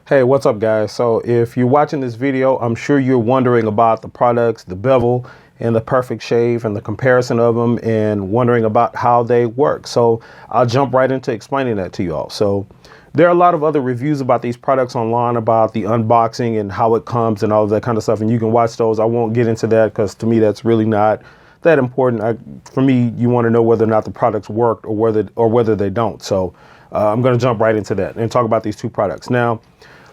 Hey, what's up guys? So if you're watching this video, I'm sure you're wondering about the products, the Bevel and the Perfect Shave and the comparison of them and wondering about how they work. So I'll jump right into explaining that to you all. So there are a lot of other reviews about these products online about the unboxing and how it comes and all of that kind of stuff. And you can watch those. I won't get into that because to me, that's really not that important. For me, you want to know whether or not the products worked or whether they don't. So I'm going to jump right into that and talk about these two products. Now,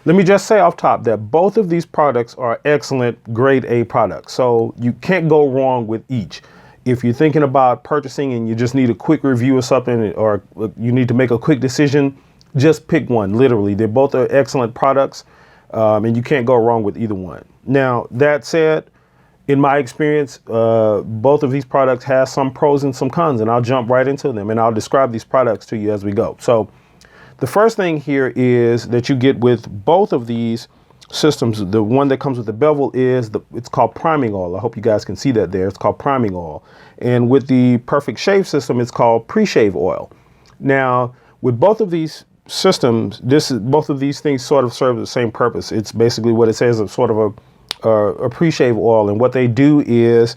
let me just say off top that both of these products are excellent grade A products. So you can't go wrong with each. If you're thinking about purchasing and you just need a quick review of something or you need to make a quick decision, just pick one. Literally, they both are excellent products and you can't go wrong with either one. Now, that said, in my experience, both of these products have some pros and some cons, and I'll jump right into them and I'll describe these products to you as we go. So the first thing here is that you get with both of these systems. The one that comes with the Bevel is it's called priming oil. I hope you guys can see that there. It's called priming oil. And with the Perfect Shave system, it's called pre-shave oil. Now, with both of these systems, both of these things sort of serve the same purpose. It's basically what it says is sort of a pre-shave oil. And what they do is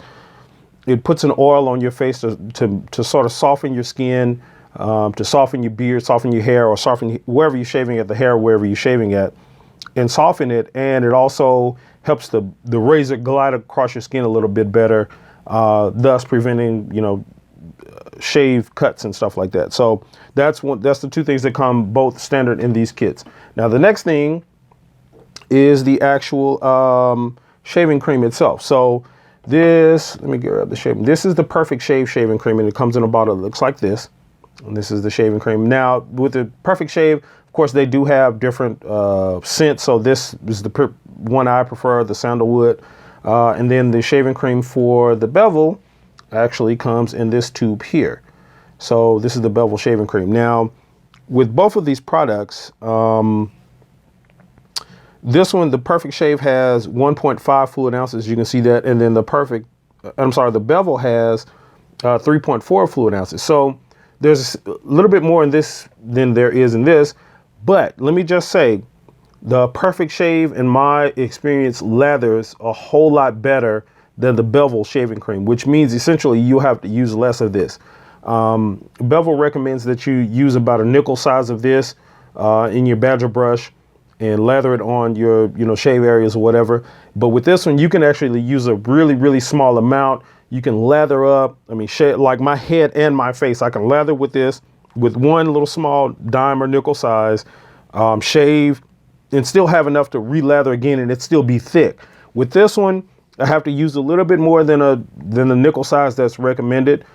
it puts an oil on your face to sort of soften your skin, to soften your beard, soften your hair, or soften wherever you're shaving at, the hair, wherever you're shaving at, and soften it. And it also helps the razor glide across your skin a little bit better, thus preventing, shave cuts and stuff like that. So that's the two things that come both standard in these kits. Now, the next thing is the actual shaving cream itself. So let me get rid of the shaving. This is the Perfect Shave shaving cream, and it comes in a bottle that looks like this. And this is the shaving cream. Now, with the Perfect Shave, of course, they do have different scents. So this is the one I prefer, the sandalwood. And then the shaving cream for the Bevel actually comes in this tube here. So this is the Bevel shaving cream. Now, with both of these products, this one, the Perfect Shave, has 1.5 fluid ounces. You can see that. And then the Bevel has 3.4 fluid ounces. So there's a little bit more in this than there is in this, but let me just say the Perfect Shave, in my experience, lathers a whole lot better than the Bevel shaving cream, which means essentially you have to use less of this. Bevel recommends that you use about a nickel size of this in your badger brush and lather it on your shave areas or whatever. But with this one, you can actually use a really small amount. You can lather up, shave, like my head and my face. I can lather with this with one little small dime or nickel size, shave, and still have enough to re-lather again and it still be thick. With this one, I have to use a little bit more than the nickel size that's recommended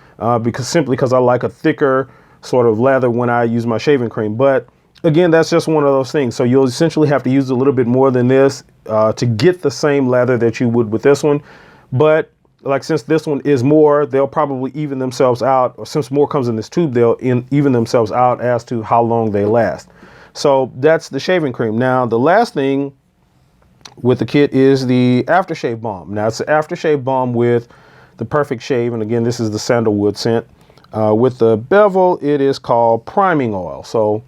because I like a thicker sort of lather when I use my shaving cream. But again, that's just one of those things. So you'll essentially have to use a little bit more than this to get the same lather that you would with this one. But since this one is more, they'll probably even themselves out, or since more comes in this tube, they'll even themselves out as to how long they last. So that's the shaving cream. Now, the last thing with the kit is the aftershave balm. Now, it's the aftershave balm with the Perfect Shave. And again, this is the sandalwood scent. With the Bevel, it is called priming oil. So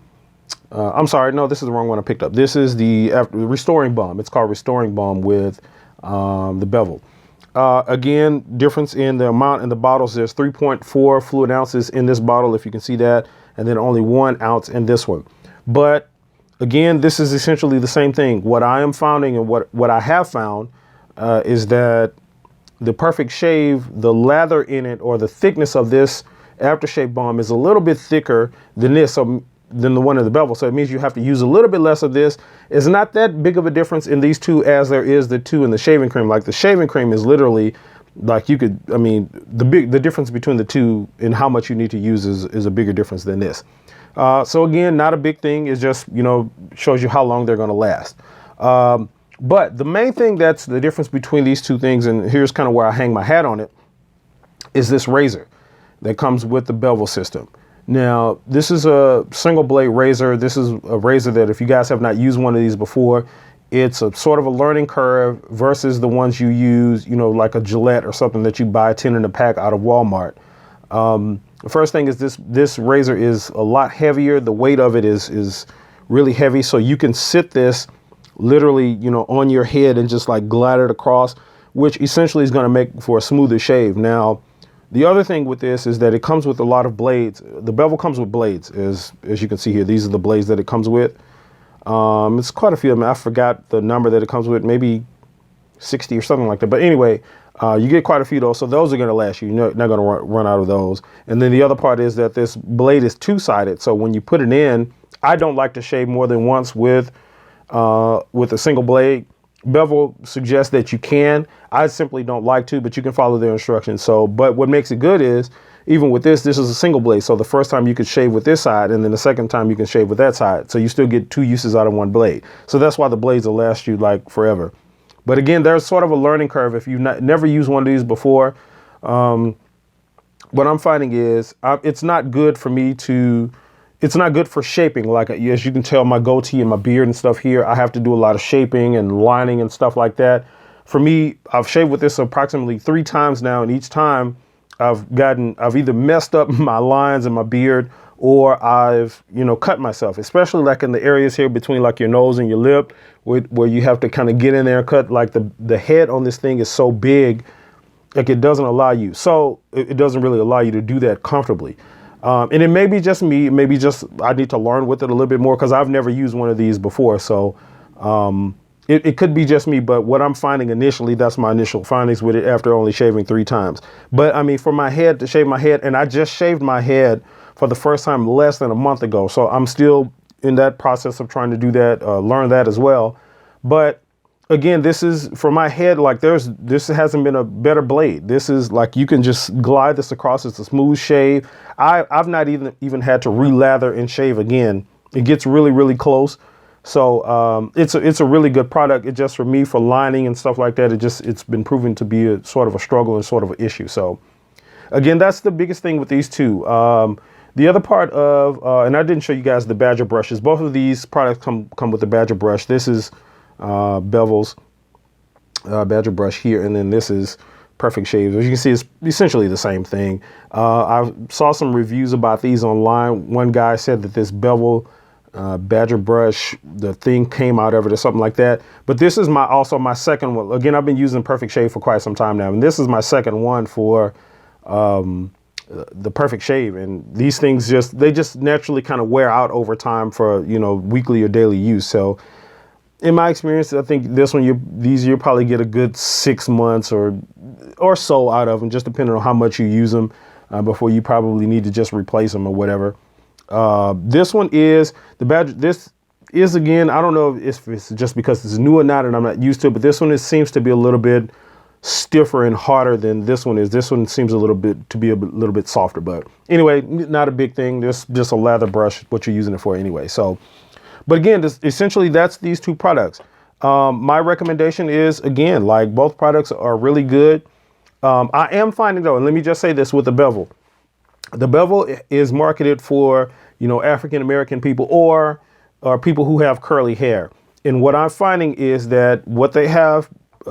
I'm sorry, no, this is the wrong one I picked up. This is the restoring balm. It's called restoring balm with the Bevel. Again, difference in the amount in the bottles. There's 3.4 fluid ounces in this bottle, if you can see that, and then only 1 ounce in this one. But again, this is essentially the same thing. What I am finding and what I have found is that the Perfect Shave, the lather in it or the thickness of this aftershave balm is a little bit thicker than this. Than the one in the Bevel. So it means you have to use a little bit less of this. It's not that big of a difference in these two as there is the two in the shaving cream. Like the shaving cream is literally like the difference between the two and how much you need to use is a bigger difference than this. So again, not a big thing. It's just, shows you how long they're going to last. But the main thing that's the difference between these two things, and here's kind of where I hang my hat on it, is this razor that comes with the Bevel system. Now, this is a single blade razor. This is a razor that if you guys have not used one of these before, it's a sort of a learning curve versus the ones you use, like a Gillette or something that you buy 10 in a pack out of Walmart. The first thing is this razor is a lot heavier. The weight of it is really heavy. So you can sit this literally, on your head and just like glide it across, which essentially is going to make for a smoother shave. Now, the other thing with this is that it comes with a lot of blades. The bevel comes with blades, as you can see here. These are the blades that it comes with. It's quite a few of them. I forgot the number that it comes with, maybe 60 or something like that. But anyway, you get quite a few of those. So those are going to last you. You're not going to run out of those. And then the other part is that this blade is two-sided. So when you put it in, I don't like to shave more than once with a single blade. Bevel suggests that you can. I simply don't like to, but you can follow their instructions. So, but what makes it good is, even with this is a single blade. So the first time you could shave with this side, and then the second time you can shave with that side. So you still get two uses out of one blade. So that's why the blades will last you like forever. But again, there's sort of a learning curve if you've never used one of these before. What I'm finding is it's not good for me to. It's not good for shaping. Like, as you can tell, my goatee and my beard and stuff here, I have to do a lot of shaping and lining and stuff like that. For me, I've shaved with this approximately 3 times now, and each time I've either messed up my lines and my beard, or I've, cut myself, especially like in the areas here between like your nose and your lip, where you have to kind of get in there and cut. Like the head on this thing is so big, like it doesn't allow you. So it doesn't really allow you to do that comfortably. And it may be just me, maybe just I need to learn with it a little bit more because I've never used one of these before. So it could be just me, but what I'm finding initially, that's my initial findings with it after only shaving 3 times. But I mean, for my head, to shave my head, and I just shaved my head for the first time less than a month ago. So I'm still in that process of trying to do that, learn that as well. But again, this is for my head, like this hasn't been a better blade. This is like, you can just glide this across. It's a smooth shave. I've not even had to re-lather and shave again. It gets really, really close. So it's a really good product. It just, for me, for lining and stuff like that, it's been proven to be a sort of a struggle and sort of an issue. So again, that's the biggest thing with these two. The other part of, and I didn't show you guys the Badger brushes. Both of these products come with the Badger brush. This is Bevel's Badger brush here, and then this is Perfect Shaves. As you can see, it's essentially the same thing. I saw some reviews about these online. One guy said that this Bevel Badger brush, the thing came out of it or something like that. But this is also my second one. Again, I've been using Perfect Shave for quite some time now, and this is my second one for the Perfect Shave. And these things they just naturally kind of wear out over time for weekly or daily use. So in my experience, I think this one, you'll probably get a good 6 months or so out of them, just depending on how much you use them, before you probably need to just replace them or whatever. This one is the Badger. This is, again, I don't know if it's just because it's new or not and I'm not used to it, but this one seems to be a little bit stiffer and harder than this one is. This one seems a little bit softer, but anyway, not a big thing. This just a lather brush, what you're using it for anyway. So, but again, essentially that's these two products. My recommendation is, again, like, both products are really good. I am finding, though, and let me just say this with the Bevel. The Bevel is marketed for, African-American people or people who have curly hair. And what I'm finding is that what they have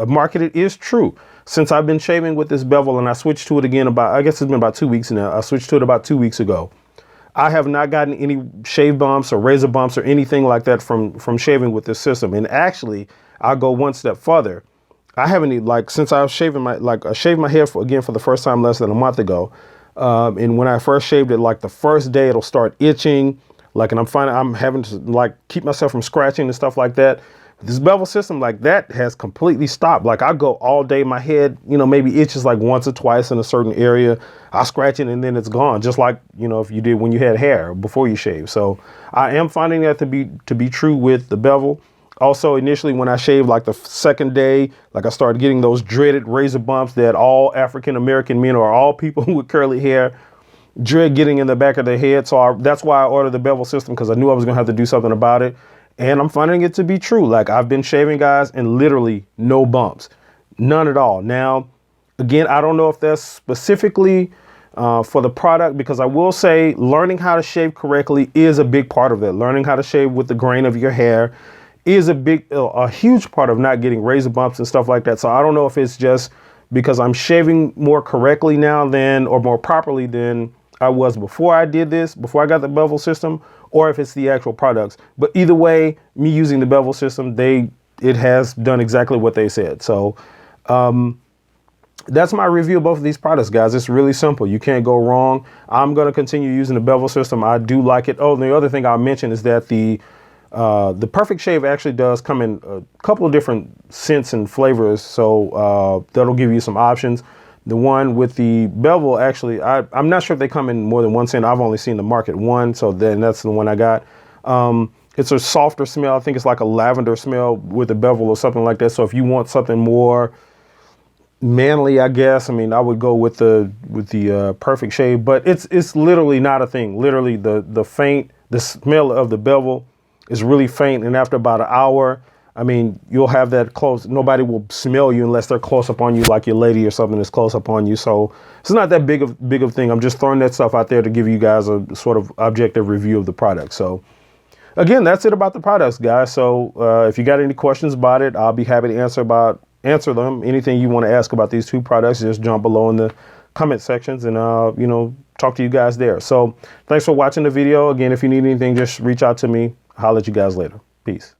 marketed is true. Since I've been shaving with this Bevel, and I switched to it again I guess it's been about 2 weeks now. I switched to it about 2 weeks ago. I have not gotten any shave bumps or razor bumps or anything like that from shaving with this system. And actually, I'll go one step further. I haven't, since I was shaving I shaved my hair for the first time less than a month ago. And when I first shaved it, the first day it'll start itching, and I'm having to keep myself from scratching and stuff like that. This Bevel system, that has completely stopped. I go all day, my head, maybe itches once or twice in a certain area. I scratch it and then it's gone, just if you did when you had hair before you shave. So I am finding that to be true with the Bevel. Also, initially when I shaved the second day, I started getting those dreaded razor bumps that all African-American men or all people with curly hair dread getting in the back of their head. So that's why I ordered the Bevel system, because I knew I was going to have to do something about it. And I'm finding it to be true. I've been shaving, guys, and literally no bumps, none at all. Now, again, I don't know if that's specifically for the product, because I will say learning how to shave correctly is a big part of it. Learning how to shave with the grain of your hair is a huge part of not getting razor bumps and stuff like that. So I don't know if it's just because I'm shaving more correctly now or more properly than I was before I did this, before I got the Bevel system, or if it's the actual products. But either way, me using the Bevel system, it has done exactly what they said. So that's my review of both of these products, guys. It's really simple. You can't go wrong. I'm going to continue using the Bevel system. I do like it. Oh, and the other thing I'll mention is that the Perfect Shave actually does come in a couple of different scents and flavors. So that'll give you some options. The one with the Bevel, actually, I'm not sure if they come in more than one scent. I've only seen the market one, so then that's the one I got. It's a softer smell. I think it's like a lavender smell with the Bevel or something like that. So if you want something more manly, I guess, I mean, I would go with the Perfect Shave, but it's literally not a thing. Literally, the smell of the Bevel is really faint, and after about an hour, I mean, you'll have that close. Nobody will smell you unless they're close up on you, like your lady or something is close up on you. So it's not that big of thing. I'm just throwing that stuff out there to give you guys a sort of objective review of the product. So again, that's it about the products, guys. So if you got any questions about it, I'll be happy to answer them. Anything you want to ask about these two products, just jump below in the comment sections, and you know, talk to you guys there. So thanks for watching the video. Again, if you need anything, just reach out to me. I'll holler at you guys later. Peace.